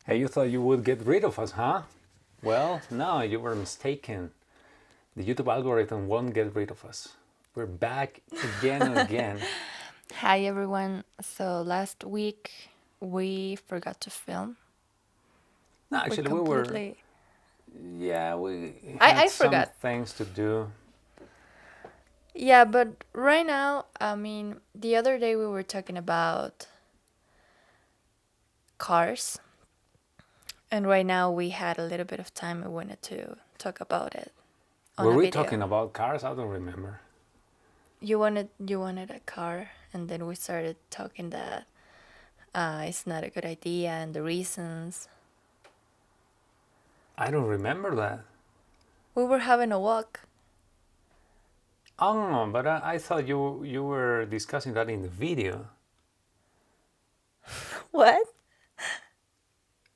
Hey, you thought you would get rid of us, huh? Well, no, you were mistaken. The YouTube algorithm won't get rid of us. We're back again and again. Hi everyone. So last week we forgot to film. No, We actually, completely. yeah, we had I some forgot. things to do. Yeah, but right now, I mean, the other day we were talking about cars, and right now we had a little bit of time. We wanted to talk about it on Were a we talking video. about cars? I don't remember. You wanted a car, and then we started talking that it's not a good idea and the reasons. I don't remember that. We were having a walk. Oh, no, but I thought you were discussing that in the video. What?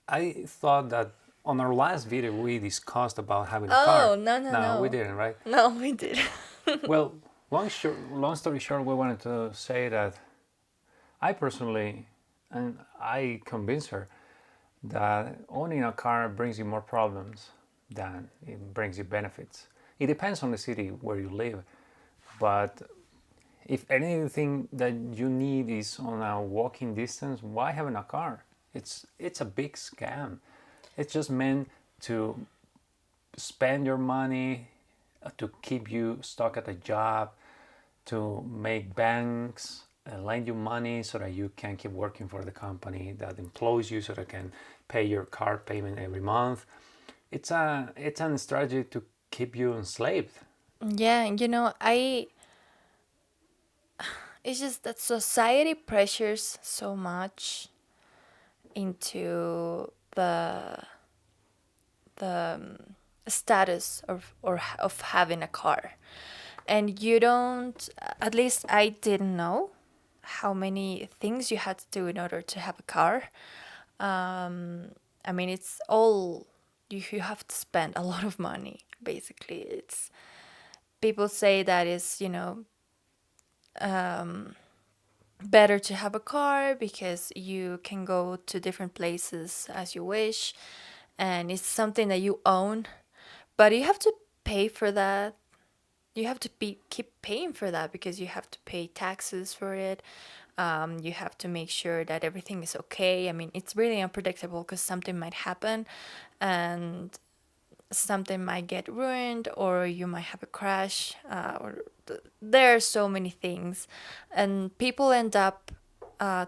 I thought that on our last video we discussed about having a car. Oh, no, no, No, we no. didn't, right? No, we did. Well, long story short, we wanted to say that I personally, and I convinced her that owning a car brings you more problems than it brings you benefits. It depends on the city where you live, but if anything that you need is on a walking distance, why having a car? It's a big scam. It's just meant to spend your money, to keep you stuck at a job, to make banks lend you money so that you can keep working for the company that employs you so they can pay your car payment every month. It's a strategy to keep you enslaved. Yeah, it's just that society pressures so much into the status of having a car. And you don't, at least I didn't know how many things you had to do in order to have a car. I mean, it's all, you have to spend a lot of money, basically. It's, people say that is, better to have a car because you can go to different places as you wish, and it's something that you own, but you have to pay for that. You have to keep paying for that because you have to pay taxes for it. You have to make sure that everything is okay. I mean, it's really unpredictable because something might happen, and something might get ruined, or you might have a crash, there are so many things, and people end up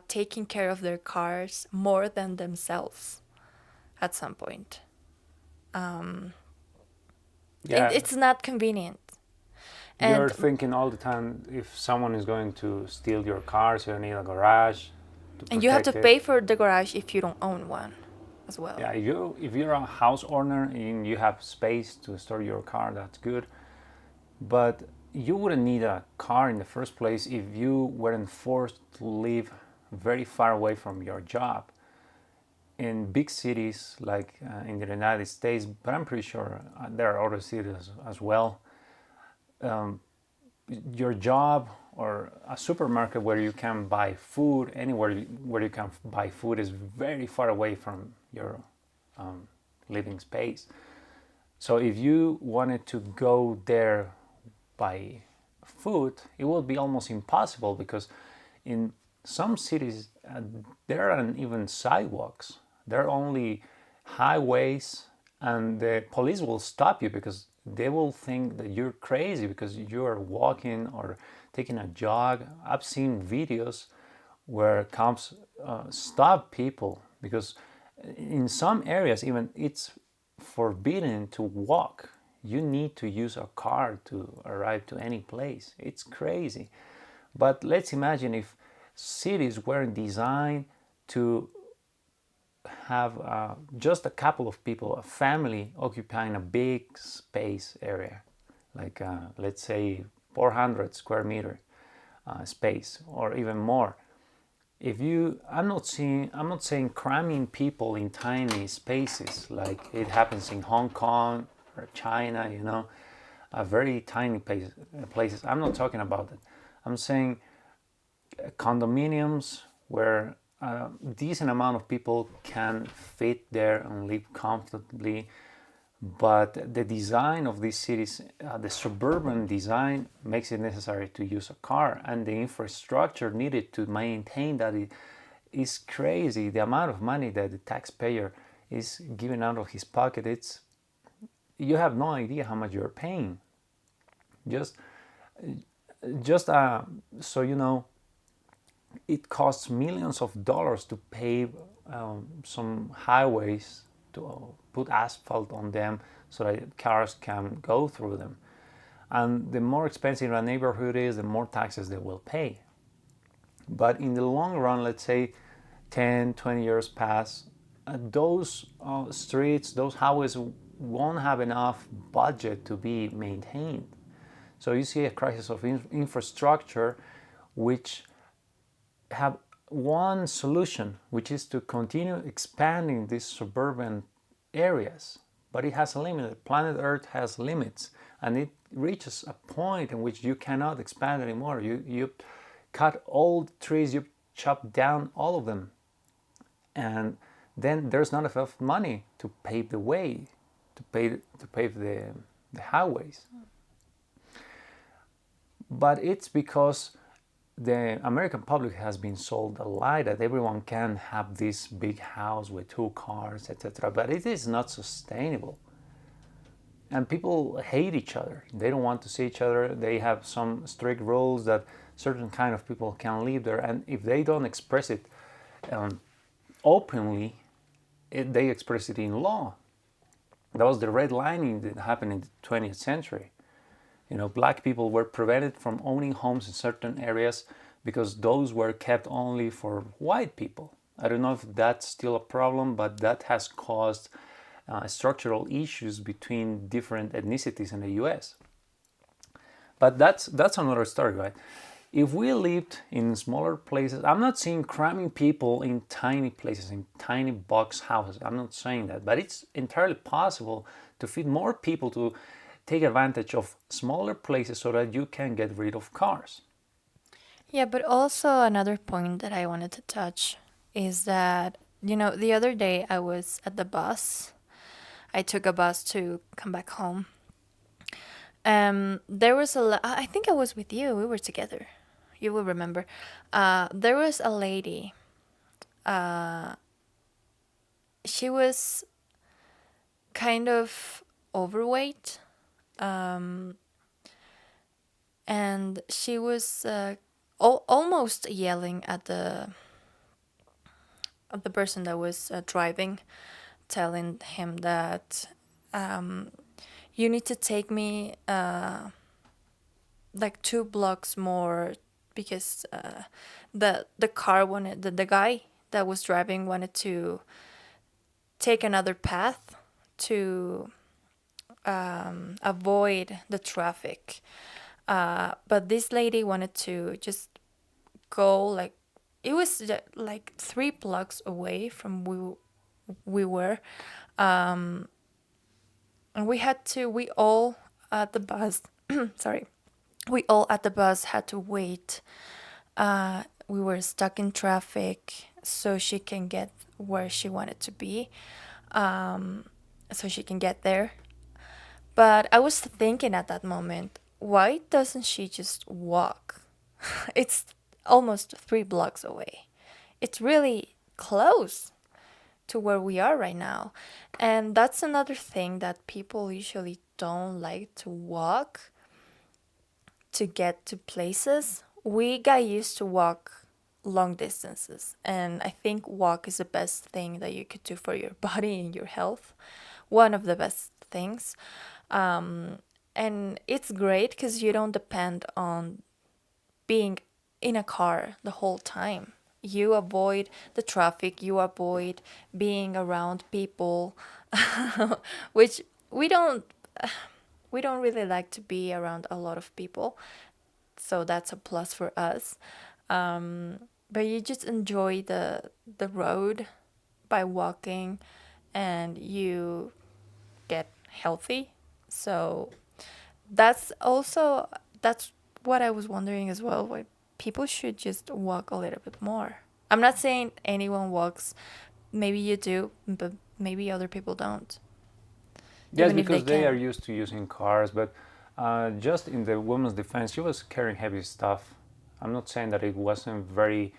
taking care of their cars more than themselves at some point. Yeah, It's not convenient, you're and thinking all the time if someone is going to steal your car, so you need a garage to you have to protect it. pay for the garage if you don't own one as well. Yeah, if you're a house owner and you have space to store your car, that's good. But you wouldn't need a car in the first place if you weren't forced to live very far away from your job. In big cities like in the United States, but I'm pretty sure there are other cities as well, your job or a supermarket where you can buy food, anywhere where you can buy food is very far away from your living space. So if you wanted to go there by food, it would be almost impossible because in some cities there aren't even sidewalks. There are only highways, and the police will stop you because they will think that you're crazy because you are walking or taking a jog. I've seen videos where cops stop people because in some areas even it's forbidden to walk. You need to use a car to arrive to any place. It's crazy. But let's imagine if cities were designed to have just a couple of people, a family occupying a big space area, like let's say 400 square meter space or even more. If you, I'm not saying cramming people in tiny spaces like it happens in Hong Kong or China, very tiny places. I'm not talking about that. I'm saying condominiums where a decent amount of people can fit there and live comfortably. But the design of these cities, the suburban design, makes it necessary to use a car, and the infrastructure needed to maintain that is crazy. The amount of money that the taxpayer is giving out of his pocket, it's, you have no idea how much you're paying. Just just so you know, it costs millions of dollars to pave some highways, to put asphalt on them so that cars can go through them. And the more expensive a neighborhood is, the more taxes they will pay. But in the long run, let's say 10, 20 years pass, those streets, those highways won't have enough budget to be maintained. So you see a crisis of infrastructure, which have one solution, which is to continue expanding these suburban areas. But it has a limit. Planet Earth has limits, and it reaches a point in which you cannot expand anymore. You cut all the trees, you chop down all of them, and then there's not enough money to pave the way, to pave the highways. But it's because the American public has been sold a lie that everyone can have this big house with 2 cars, etc. But it is not sustainable. And people hate each other. They don't want to see each other. They have some strict rules that certain kind of people can live there. And if they don't express it openly, they express it in law. That was the redlining that happened in the 20th century. You know, black people were prevented from owning homes in certain areas because those were kept only for white people. I don't know if that's still a problem, but that has caused structural issues between different ethnicities in the US. But that's another story, right? If we lived in smaller places, I'm not saying cramming people in tiny places, in tiny box houses. I'm not saying that, but it's entirely possible to fit more people, to take advantage of smaller places so that you can get rid of cars. Yeah, but also another point that I wanted to touch is that, the other day I was at the bus. I took a bus to come back home. There was I think I was with you. We were together. You will remember. There was a lady. Uh, she was kind of overweight. Um, and she was almost yelling at the person that was driving, telling him that um, you need to take me like 2 blocks more because the car wanted the guy that was driving wanted to take another path to avoid the traffic. But this lady wanted to just go like it was like 3 blocks away from we were, um, and we all at the bus. Sorry, we all at the bus had to wait. We were stuck in traffic so she can get where she wanted to be, so she can get there. But I was thinking at that moment, why doesn't she just walk? It's almost 3 blocks away. It's really close to where we are right now. And that's another thing that people usually don't like to walk to get to places. We got used to walk long distances, and I think walk is the best thing that you could do for your body and your health. One of the best things. Um, and it's great because you don't depend on being in a car the whole time. You avoid the traffic, you avoid being around people, which we don't really like to be around a lot of people. So that's a plus for us. But you just enjoy the road by walking, and you get healthy. So that's what I was wondering as well. Why people should just walk a little bit more. I'm not saying anyone walks. Maybe you do, but maybe other people don't, Yes, even if they because they are can. used to using cars, but just in the woman's defense, she was carrying heavy stuff. I'm not saying that it wasn't very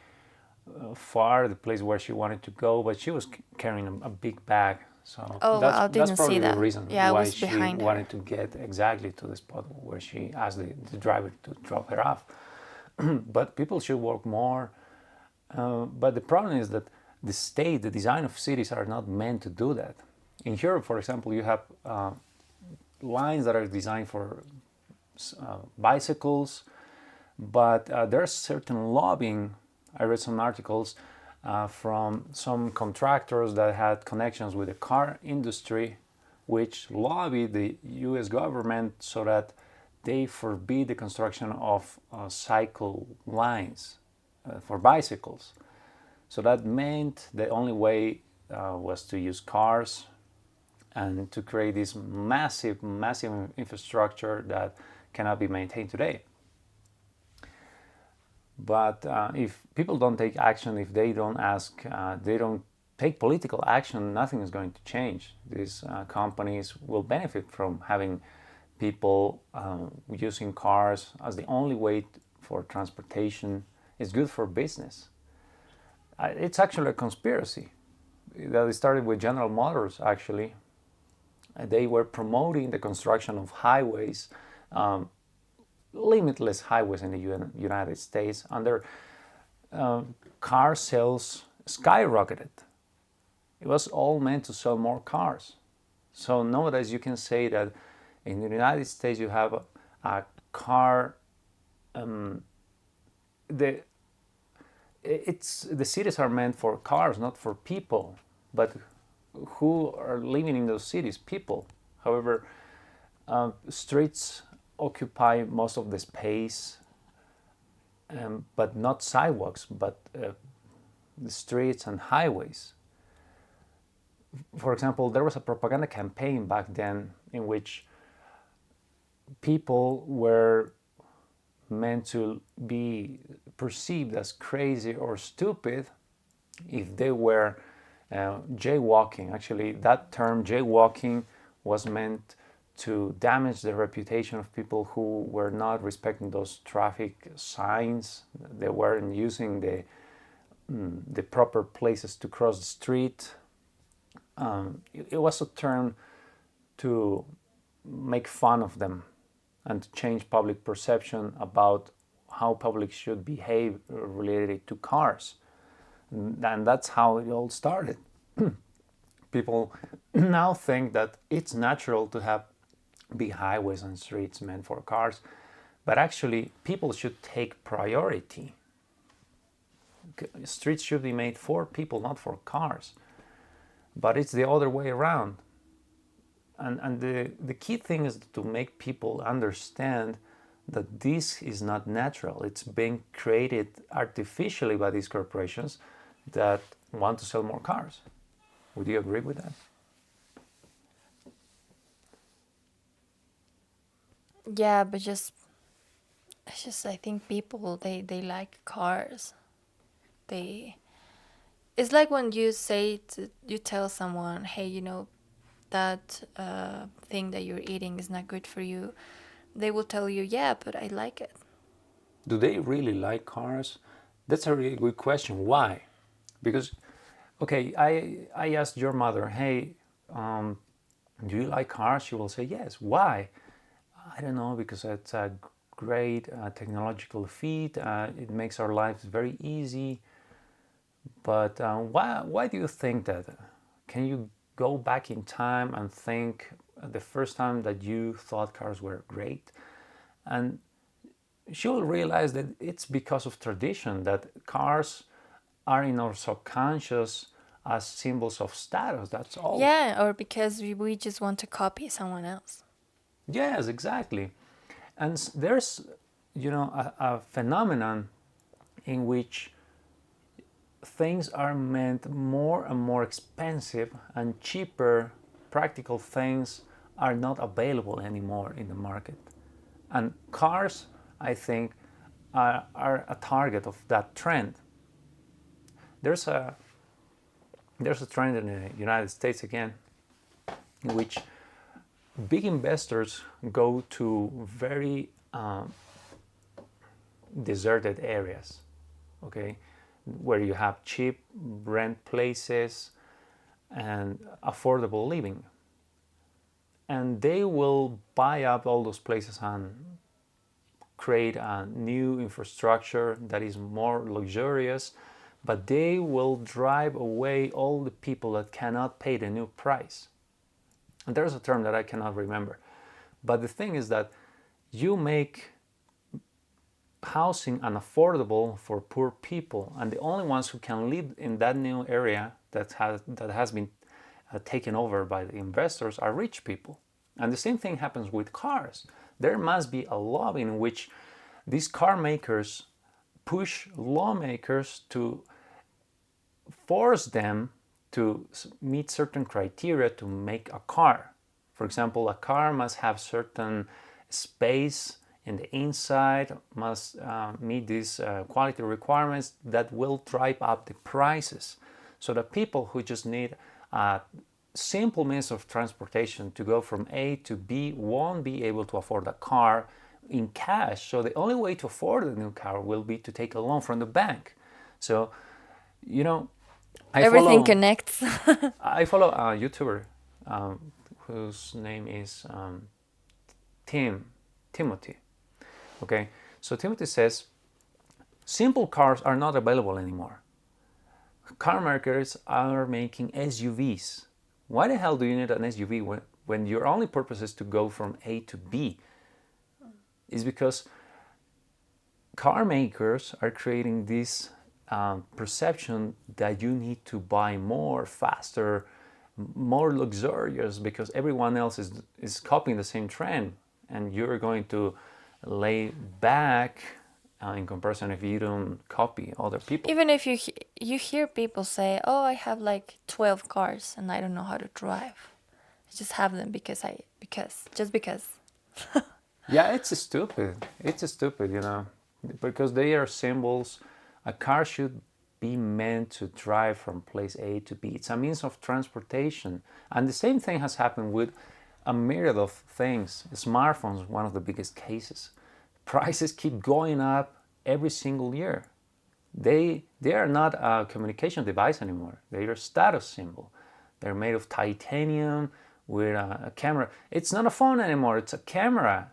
far, the place where she wanted to go, but she was carrying a big bag. So Oh, that's wow, I that's didn't see probably the that. reason Yeah, I why was she behind her. wanted to get exactly to the spot where she asked the driver to drop her off. But people should walk more. But the problem is that the state, the design of cities are not meant to do that. In Europe, for example, you have lines that are designed for bicycles, but there's certain lobbying. I read some articles from some contractors that had connections with the car industry, which lobbied the US government so that they forbid the construction of cycle lines for bicycles. So that meant the only way was to use cars and to create this massive, massive infrastructure that cannot be maintained today. But if people don't take action, if they don't ask, they don't take political action, nothing is going to change. These companies will benefit from having people using cars as the only way for transportation. It's good for business. It's actually a conspiracy that started with General Motors, actually. They were promoting the construction of highways, limitless highways in the United States, and their car sales skyrocketed. It was all meant to sell more cars. So nowadays you can say that in the United States you have a car. The the cities are meant for cars, not for people. But who are living in those cities? People. However, streets occupy most of the space, but not sidewalks, but the streets and highways. For example, there was a propaganda campaign back then in which people were meant to be perceived as crazy or stupid if they were jaywalking. Actually, that term jaywalking was meant to damage the reputation of people who were not respecting those traffic signs. They weren't using the proper places to cross the street. It was a term to make fun of them and to change public perception about how public should behave related to cars. And that's how it all started. People now think that it's natural to have big highways and streets meant for cars, but actually, people should take priority. Streets should be made for people, not for cars. But it's the other way around. And the key thing is to make people understand that this is not natural. It's being created artificially by these corporations that want to sell more cars. Would you agree with that? Yeah, but just it's just I think people they like cars. They It's like when you tell someone, hey, that thing that you're eating is not good for you. They will tell you, yeah, but I like it. Do they really like cars? That's a really good question. Why? Because, okay, I asked your mother, hey, do you like cars? She will say yes. Why? I don't know, because it's a great technological feat. It makes our lives very easy. But why do you think that? Can you go back in time and think the first time that you thought cars were great? And she will realize that it's because of tradition, that cars are in our subconscious as symbols of status. That's all. Yeah, or because we just want to copy someone else. Yes, exactly. And there's, a phenomenon in which things are meant more and more expensive, and cheaper practical things are not available anymore in the market. And cars, I think, are a target of that trend. There's a there's a trend in the United States again, in which big investors go to very deserted areas, okay, where you have cheap rent places and affordable living. And they will buy up all those places and create a new infrastructure that is more luxurious, but they will drive away all the people that cannot pay the new price. And there's a term that I cannot remember. But the thing is that you make housing unaffordable for poor people, and the only ones who can live in that new area that has been taken over by the investors are rich people. And the same thing happens with cars. There must be a lobby in which these car makers push lawmakers to force them to meet certain criteria to make a car. For example, a car must have certain space in the inside, must meet these quality requirements that will drive up the prices. So that people who just need a simple means of transportation to go from A to B won't be able to afford a car in cash. So the only way to afford a new car will be to take a loan from the bank. So, you know, Everything connects. I follow a YouTuber whose name is Timothy. Okay, so Timothy says simple cars are not available anymore. Car makers are making SUVs. Why the hell do you need an SUV when your only purpose is to go from A to B? Is because car makers are creating this perception that you need to buy more, faster, more luxurious, because everyone else is copying the same trend, and you're going to lay back in comparison if you don't copy other people. Even if you hear people say, "Oh, I have like 12 cars and I don't know how to drive. I just have them because just because." Yeah, it's stupid. It's stupid, because they are symbols. A car should be meant to drive from place A to B. It's a means of transportation. And the same thing has happened with a myriad of things. Smartphones, one of the biggest cases. Prices keep going up every single year. They are not a communication device anymore. They are a status symbol. They're made of titanium with a camera. It's not a phone anymore, it's a camera.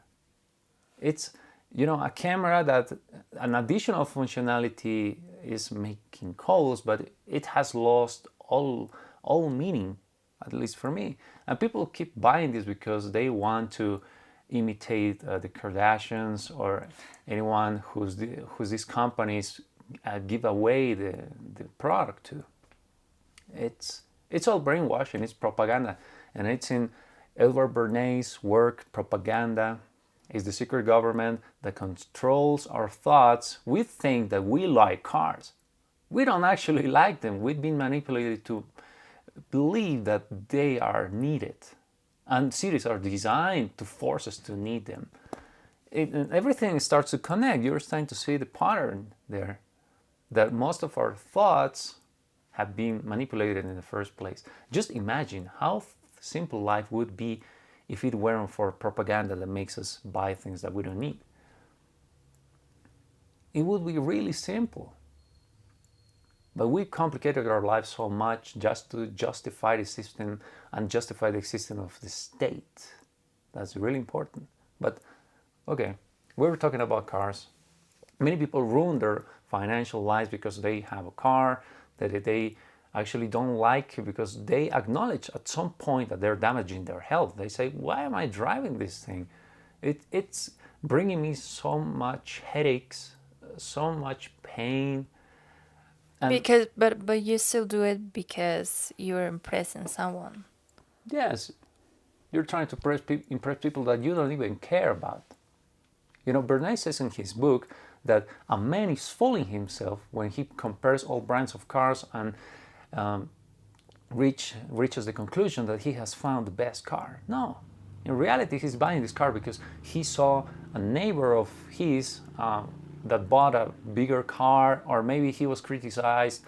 It's a camera that an additional functionality is making calls, but it has lost all meaning, at least for me. And people keep buying this because they want to imitate the Kardashians or anyone who's these companies give away the product to. It's all brainwashing. It's propaganda, and it's in Edward Bernays' work. Propaganda is the secret government that controls our thoughts. We think that we like cars. We don't actually like them. We've been manipulated to believe that they are needed. And cities are designed to force us to need them. Everything starts to connect. You're starting to see the pattern there, that most of our thoughts have been manipulated in the first place. Just imagine how simple life would be if it weren't for propaganda that makes us buy things that we don't need. It would be really simple. But we complicated our lives so much just to justify the system and justify the existence of the state. That's really important. But okay, we were talking about cars. Many people ruin their financial lives because they have a car that they actually don't like, because they acknowledge at some point that they're damaging their health. They say, why am I driving this thing? It's bringing me so much headaches, so much pain. Because but you still do it because you're impressing someone. Yes, you're trying to impress people that you don't even care about. Bernays says in his book that a man is fooling himself when he compares all brands of cars and reaches the conclusion that he has found the best car. No, in reality, he's buying this car because he saw a neighbor of his that bought a bigger car, or maybe he was criticized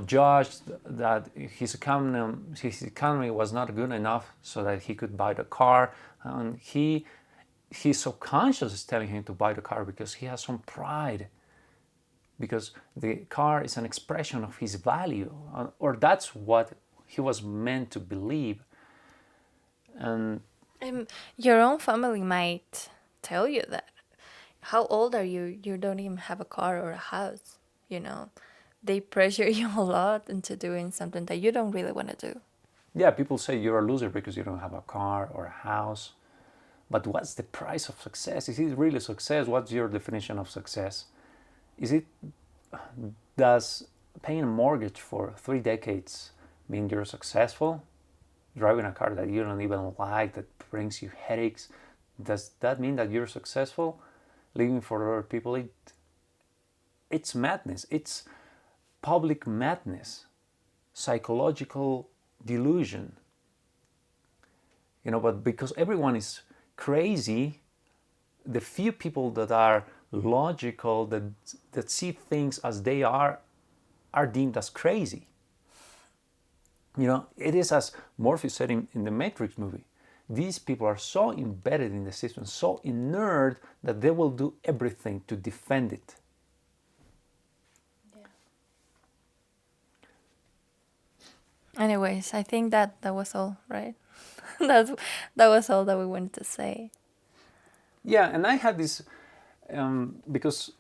judged that his economy was not good enough so that he could buy the car, and his subconscious is telling him to buy the car because he has some pride, because the car is an expression of his value, or that's what he was meant to believe. And Your own family might tell you that. How old are you? You don't even have a car or a house, you know. They pressure you a lot into doing something that you don't really want to do. yeah, people say you're a loser because you don't have a car or a house. But what's the price of success? Is it really success? What's your definition of success? Is it, does paying a mortgage for 3 decades mean you're successful? Driving a car that you don't even like, that brings you headaches, does that mean that you're successful? Living for other people, it's madness. It's public madness, psychological delusion. But because everyone is crazy, the few people that are logical, that see things as they are deemed as crazy. It is as Morpheus said in the Matrix movie. These people are so embedded in the system, so inert, that they will do everything to defend it. Yeah. Anyways, I think that was all, right? that was all that we wanted to say. Yeah, and I had this, because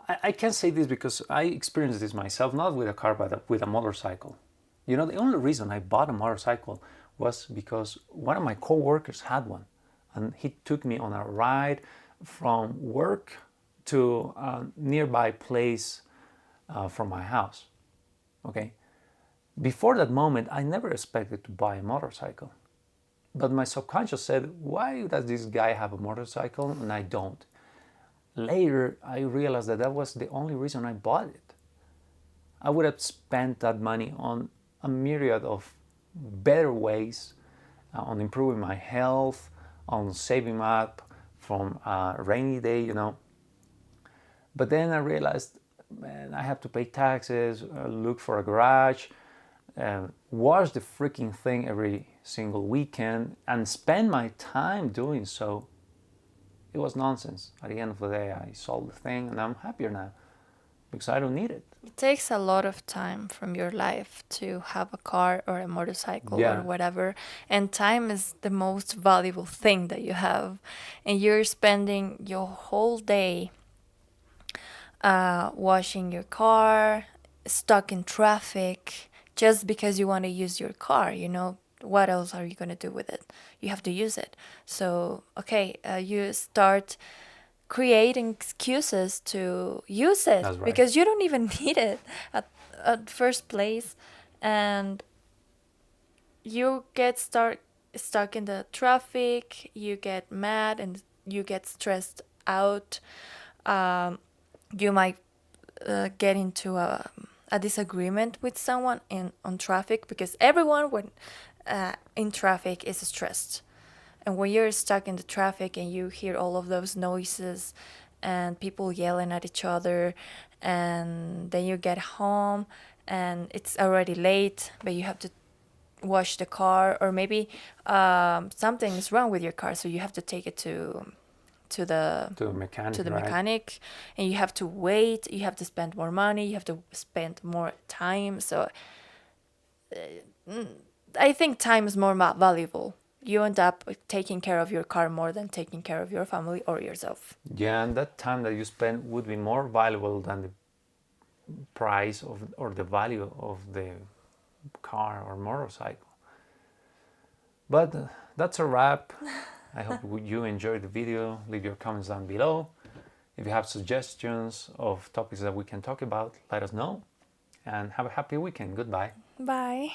I can say this because I experienced this myself, not with a car, but with a motorcycle. The only reason I bought a motorcycle was because one of my co-workers had one, and he took me on a ride from work to a nearby place from my house. Okay. Before that moment, I never expected to buy a motorcycle. But my subconscious said, why does this guy have a motorcycle and I don't? Later, I realized that was the only reason I bought it. I would have spent that money on a myriad of better ways, on improving my health, on saving up from a rainy day, But then I realized, man, I have to pay taxes, look for a garage, wash the freaking thing every single weekend, and spend my time doing so. It was nonsense. At the end of the day, I sold the thing, and I'm happier now because I don't need it. It takes a lot of time from your life to have a car or a motorcycle or whatever. And time is the most valuable thing that you have. And you're spending your whole day washing your car, stuck in traffic, just because you want to use your car, What else are you going to do with it? You have to use it. So, okay, you start creating excuses to use it. That's right. Because you don't even need it at first place, and you get stuck in the traffic, you get mad, and you get stressed out. You might get into a disagreement with someone on traffic, because everyone when in traffic is stressed. And when you're stuck in the traffic and you hear all of those noises and people yelling at each other, and then you get home and it's already late, but you have to wash the car, or maybe something is wrong with your car, so you have to take it to the mechanic, and you have to wait, you have to spend more money, you have to spend more time. So I think time is more valuable. You end up taking care of your car more than taking care of your family or yourself. Yeah, and that time that you spend would be more valuable than the price or the value of the car or motorcycle. But that's a wrap. I hope you enjoyed the video. Leave your comments down below. If you have suggestions of topics that we can talk about, let us know. And have a happy weekend. Goodbye. Bye.